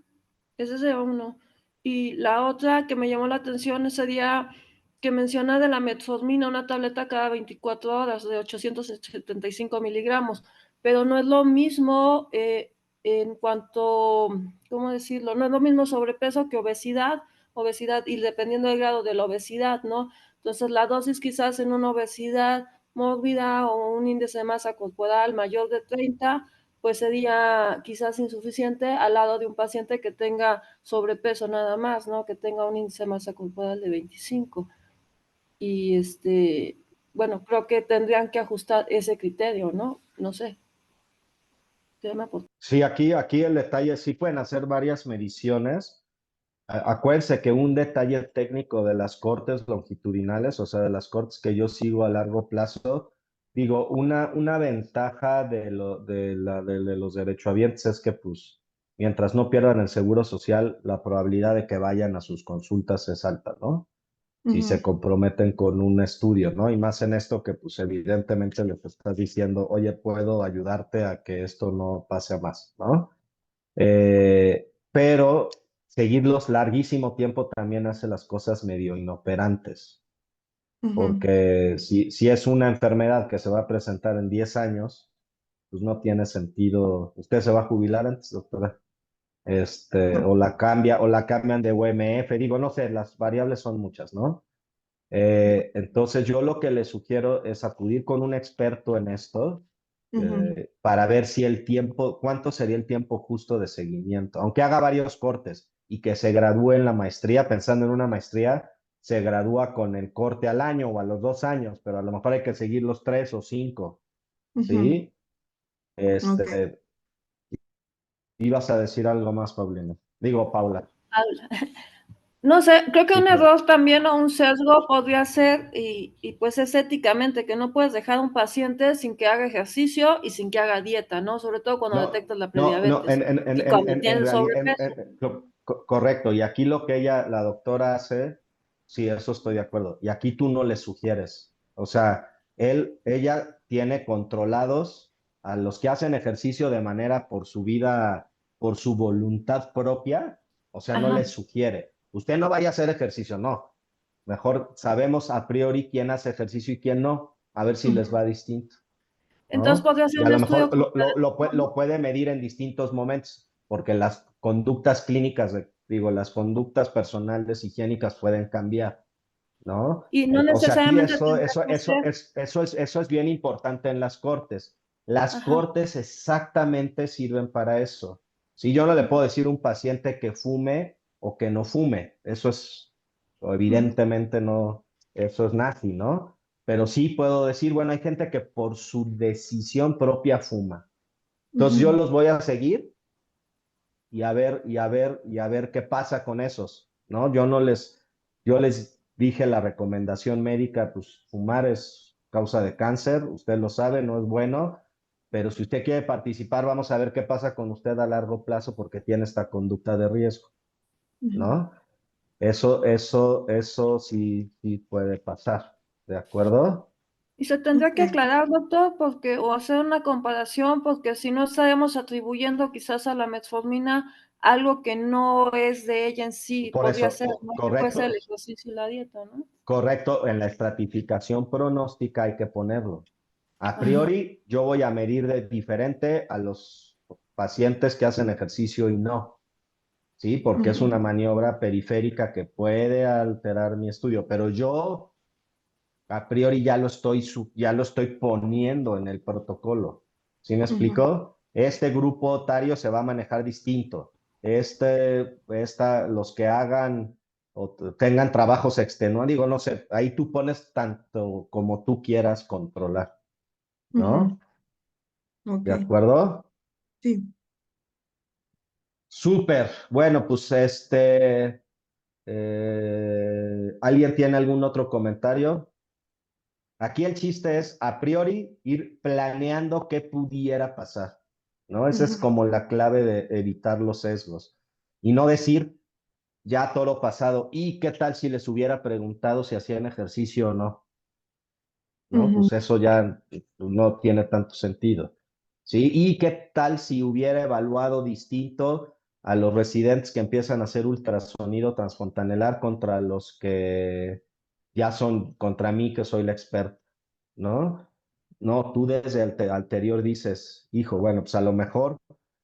Ese sería uno. Y la otra que me llamó la atención sería que menciona de la metformina, una tableta cada 24 horas de 875 miligramos, pero no es lo mismo en cuanto, ¿cómo decirlo? No es lo mismo sobrepeso que obesidad y dependiendo del grado de la obesidad, ¿no? Entonces la dosis quizás en una obesidad mórbida o un índice de masa corporal mayor de 30, pues sería quizás insuficiente al lado de un paciente que tenga sobrepeso nada más, ¿no? Que tenga un índice de masa corporal de 25. Y bueno, creo que tendrían que ajustar ese criterio, ¿no? No sé. Sí, aquí el detalle, sí pueden hacer varias mediciones. Acuérdense que un detalle técnico de las cortes longitudinales, o sea, de las cortes que yo sigo a largo plazo, digo, una ventaja de los derechohabientes es que, pues, mientras no pierdan el seguro social, la probabilidad de que vayan a sus consultas es alta, ¿no? Si Ujú. se comprometen con un estudio, ¿no? Y más en esto que, pues, evidentemente les estás diciendo, oye, puedo ayudarte a que esto no pase a más, ¿no? Pero seguirlos larguísimo tiempo también hace las cosas medio inoperantes, Ujú. porque si es una enfermedad que se va a presentar en 10 años, pues no tiene sentido. ¿Usted se va a jubilar antes, doctora? O la cambian de UMF, digo, no sé, las variables son muchas, ¿no? Entonces yo lo que le sugiero es acudir con un experto en esto Ujú. para ver si cuánto sería el tiempo justo de seguimiento, aunque haga varios cortes y que se gradúe en la maestría, pensando en una maestría, se gradúa con el corte al año o a los 2 años, pero a lo mejor hay que seguir los 3 o 5, Ujú. ¿sí? Ok. Ibas a decir algo más, Paulina. Digo, Paula. No sé, creo que Sí, un Paula. error también o un sesgo podría ser, y pues es éticamente, que no puedes dejar a un paciente sin que haga ejercicio y sin que haga dieta, ¿no? Sobre todo cuando No, detectas la no, prediabetes y cuando en tienes realidad, sobrepeso. correcto. Y aquí lo que la doctora hace, sí, eso estoy de acuerdo. Y aquí tú no le sugieres. O sea, ella tiene controlados a los que hacen ejercicio de manera por su vida, por su voluntad propia. O sea, no Ajá. les sugiere. Usted no vaya a hacer ejercicio, no. Mejor sabemos a priori quién hace ejercicio y quién no. A ver si les va distinto. Entonces ¿No? podría ser Y a un lo estudio mejor como lo puede medir en distintos momentos, porque las conductas clínicas, digo, las conductas personales higiénicas pueden cambiar, ¿no? y no O sea, aquí necesariamente tendría que ser. eso es bien importante en las cortes. Las Ajá. cortes exactamente sirven para eso. Si yo no le puedo decir a un paciente que fume o que no fume, eso es, evidentemente no, eso es nazi, ¿no? Pero sí puedo decir, bueno, hay gente que por su decisión propia fuma. Entonces yo los voy a seguir y a ver qué pasa con esos, ¿no? Yo les dije la recomendación médica, pues fumar es causa de cáncer, usted lo sabe, no es bueno, pero si usted quiere participar, vamos a ver qué pasa con usted a largo plazo porque tiene esta conducta de riesgo, ¿no? Eso sí puede pasar, ¿de acuerdo? Y se tendrá que Ok. aclarar, doctor, porque, o hacer una comparación, porque si no estaremos atribuyendo quizás a la metformina algo que no es de ella en sí, Por podría eso, ser, ¿no? Que puede ser el correcto, ejercicio y la dieta, ¿no? correcto, en la estratificación pronóstica hay que ponerlo. A Ajá. priori, yo voy a medir de diferente a los pacientes que hacen ejercicio y no, ¿sí? Porque es una maniobra periférica que puede alterar mi estudio, pero yo a priori ya lo estoy poniendo en el protocolo. ¿Sí me explico? Este grupo otario se va a manejar distinto. Los que hagan o tengan trabajos extenuados, digo, no sé, ahí tú pones tanto como tú quieras controlar, ¿no? Ok, ¿De acuerdo? sí. Súper. Bueno, pues ¿alguien tiene algún otro comentario? Aquí el chiste es, a priori, ir planeando qué pudiera pasar, ¿no? Esa es como la clave de evitar los sesgos. Y no decir, ya toro pasado, ¿y qué tal si les hubiera preguntado si hacían ejercicio o no? ¿No? Pues eso ya no tiene tanto sentido, ¿sí? ¿Y qué tal si hubiera evaluado distinto a los residentes que empiezan a hacer ultrasonido transfontanelar contra los que ya son contra mí, que soy la experta, ¿no? No, tú desde el anterior dices, hijo, bueno, pues a lo mejor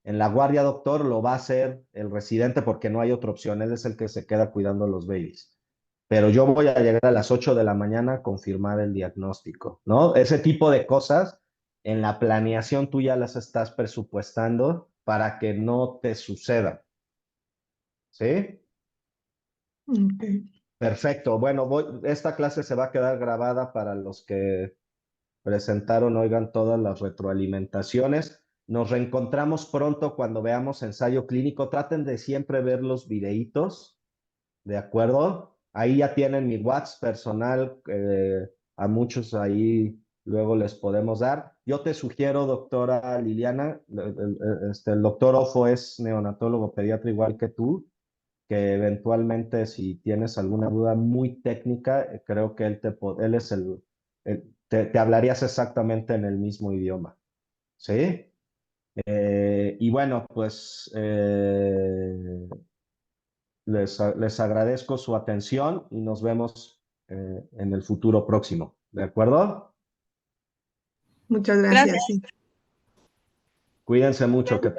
en la guardia, doctor, lo va a hacer el residente porque no hay otra opción, él es el que se queda cuidando a los babies. Pero yo voy a llegar a las 8 de la mañana a confirmar el diagnóstico, ¿no? Ese tipo de cosas en la planeación tú ya las estás presupuestando para que no te suceda, ¿sí? Ok. Perfecto. Bueno, esta clase se va a quedar grabada para los que presentaron, oigan todas las retroalimentaciones. Nos reencontramos pronto cuando veamos ensayo clínico. Traten de siempre ver los videitos, ¿de acuerdo? Ahí ya tienen mi WhatsApp personal, a muchos ahí luego les podemos dar. Yo te sugiero, doctora Liliana, el doctor Ofo es neonatólogo pediatra igual que tú, que eventualmente si tienes alguna duda muy técnica, creo que él es te hablarías exactamente en el mismo idioma, ¿sí? Y bueno, pues les agradezco su atención y nos vemos en el futuro próximo, ¿de acuerdo? Muchas Gracias. gracias, sí. Cuídense mucho, que